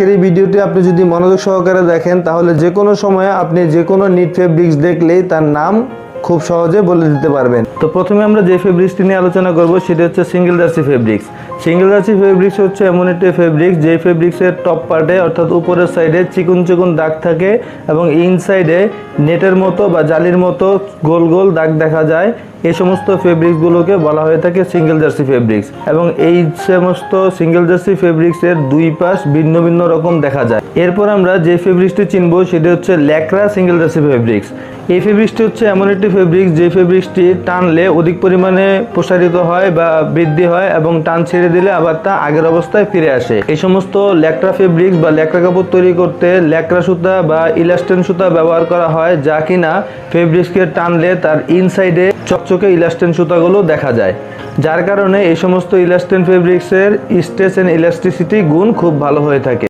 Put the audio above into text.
এই ভিডিওটি আপনি যদি মনোযোগ সহকারে দেখেন তাহলে যে কোনো সময়ে আপনি যে কোনো নিট ফেব্রিক্স দেখলেই তার নাম খুব সহজে বলে দিতে পারবেন। তো প্রথমে আমরা যে ফেব্রিক্সটি নিয়ে আলোচনা করব সেটা হচ্ছে single jersey fabrics. Single jersey fabrics হচ্ছে এমন একটি ফেব্রিক্স যে ফেব্রিক্সের টপ পার্টে অর্থাৎ উপরের সাইডে চিকন চিকন দাগ থাকে এবং ইনসাইডে নেটের মতো বা জালির মতো গোল গোল দাগ দেখা যায়। এই সমস্ত ফেব্রিক্সগুলোকে বলা হয়ে থাকে সিঙ্গেল জার্সি ফেব্রিক্স এবং এই সমস্ত সিঙ্গেল জার্সি ফেব্রিক্সের দুই পাশ ভিন্ন ভিন্ন রকম দেখা যায়। এরপর আমরা যে ফেব্রিক্সটি চিনব সেটি হচ্ছে ল্যাকড়া সিঙ্গেল জার্সি ফেব্রিক্স। এই ফেব্রিক্সটি হচ্ছে এমন একটি ফেব্রিক্স যে ফেব্রিক্সটি টানলে অধিক পরিমাণে প্রসারিত হয় বা বৃদ্ধি হয় এবং টান ছেড়ে দিলে আবার তা আগের অবস্থায় ফিরে আসে। এই সমস্ত ল্যাকড়া ফেব্রিক্স বা ল্যাকড়া কাপড় তৈরি করতে ল্যাকড়া সুতা বা ইলাস্টেন সুতা ব্যবহার করা হয়, যা কিনা ফেব্রিক্সকে টানলে তার ইনসাইডে চকচকে ইলাস্টেন সুতাগুলো দেখা যায়, যার কারণে এই সমস্ত ইলাস্টেন ফেব্রিক্সের স্ট্রেচ এন্ড ইলাস্টিসিটি গুণ খুব ভালো হয়ে থাকে।